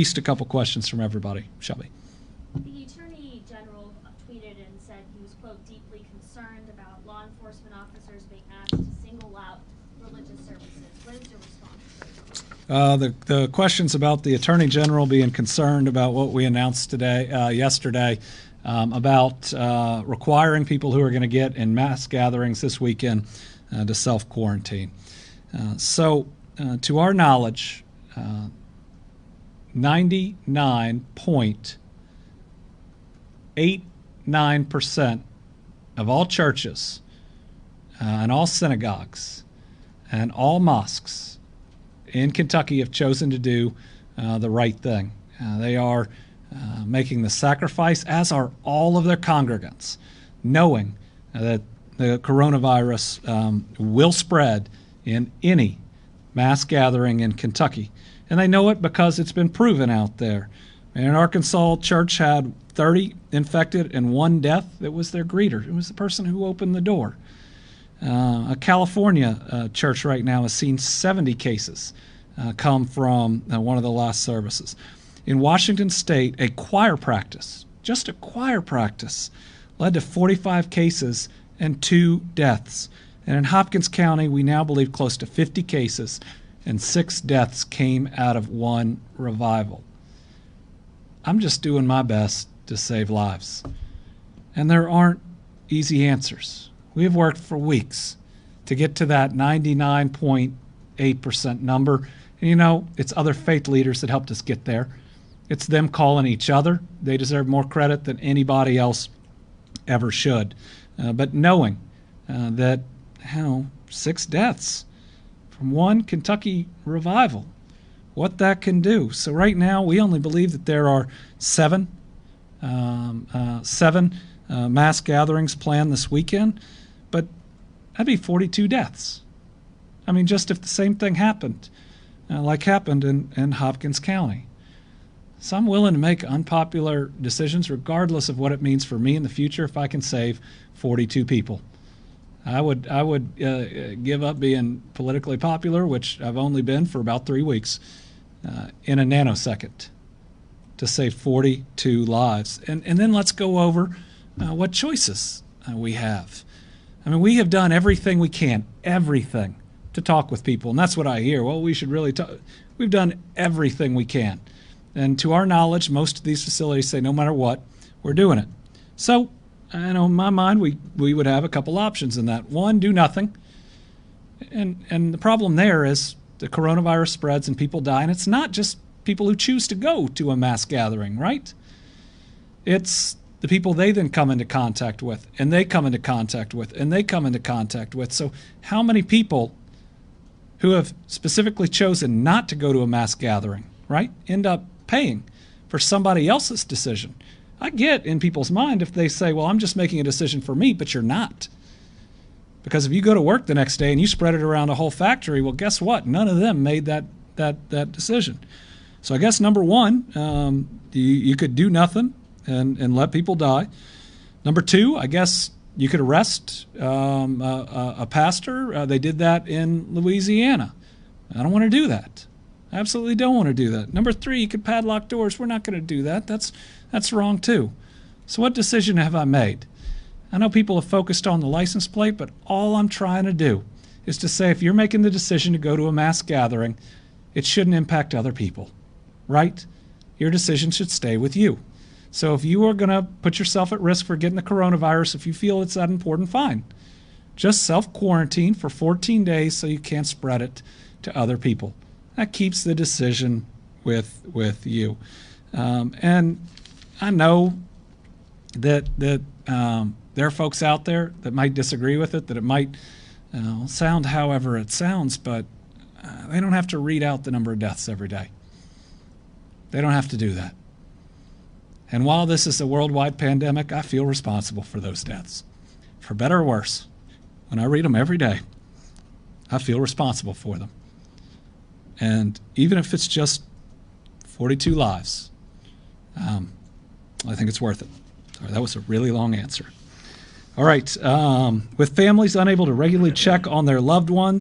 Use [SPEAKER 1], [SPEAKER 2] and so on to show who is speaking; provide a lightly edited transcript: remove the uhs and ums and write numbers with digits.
[SPEAKER 1] least a couple questions from everybody. Shelby.
[SPEAKER 2] The Attorney General tweeted and said he was, quote, deeply concerned about law enforcement officers being asked to single out religious services. What is your response?
[SPEAKER 1] The questions about the Attorney General being concerned about what we announced yesterday, about requiring people who are going to get in mass gatherings this weekend to self-quarantine. To our knowledge, 99.89% of all churches and all synagogues and all mosques in Kentucky have chosen to do the right thing. They are making the sacrifice, as are all of their congregants, knowing that the coronavirus will spread in any mass gathering in Kentucky. And they know it because it's been proven out there. And in Arkansas, church had 30 infected and 1 death. It was their greeter. It was the person who opened the door. A California church right now has seen 70 cases come from one of the last services. In Washington State, a choir practice, just a choir practice, led to 45 cases and 2 deaths. And in Hopkins County, we now believe close to 50 cases and 6 deaths came out of one revival. I'm just doing my best to save lives. And there aren't easy answers. We have worked for weeks to get to that 99.8% number. And it's other faith leaders that helped us get there. It's them calling each other. They deserve more credit than anybody else ever should. But knowing that 6 deaths from one Kentucky revival, what that can do. So right now, we only believe that there are 7 mass gatherings planned this weekend, but that'd be 42 deaths. I mean, just if the same thing happened, like happened in Hopkins County. So I'm willing to make unpopular decisions regardless of what it means for me in the future if I can save 42 people. I would give up being politically popular, which I've only been for about 3 weeks, in a nanosecond to save 42 lives. And then let's go over what choices we have. I mean, we have done everything we can, everything, to talk with people. And that's what I hear. Well, we should really talk. We've done everything we can. And to our knowledge, most of these facilities say no matter what, we're doing it. So, in my mind, we would have a couple options in that. One, do nothing. And the problem there is the coronavirus spreads and people die. And it's not just people who choose to go to a mass gathering, right? It's the people they then come into contact with, and they come into contact with, and they come into contact with. So how many people who have specifically chosen not to go to a mass gathering, right, end up paying for somebody else's decision? I get in people's mind if they say, well, I'm just making a decision for me, but you're not. Because if you go to work the next day and you spread it around a whole factory, well, guess what? None of them made that decision. So I guess number one, you could do nothing and let people die. Number 2, I guess you could arrest a pastor. They did that in Louisiana. I don't want to do that. I absolutely don't want to do that. Number 3, you could padlock doors. We're not going to do that. That's wrong too. So what decision have I made? I know people have focused on the license plate, but all I'm trying to do is to say if you're making the decision to go to a mass gathering, it shouldn't impact other people, right? Your decision should stay with you. So if you are going to put yourself at risk for getting the coronavirus, if you feel it's that important, fine. Just self-quarantine for 14 days so you can't spread it to other people. That keeps the decision with you. And I know that there are folks out there that might disagree with it, that it might sound however it sounds, but they don't have to read out the number of deaths every day. They don't have to do that. And while this is a worldwide pandemic, I feel responsible for those deaths. For better or worse, when I read them every day, I feel responsible for them. And even if it's just 42 lives, I think it's worth it. Sorry, that was a really long answer. All right. With families unable to regularly check on their loved ones,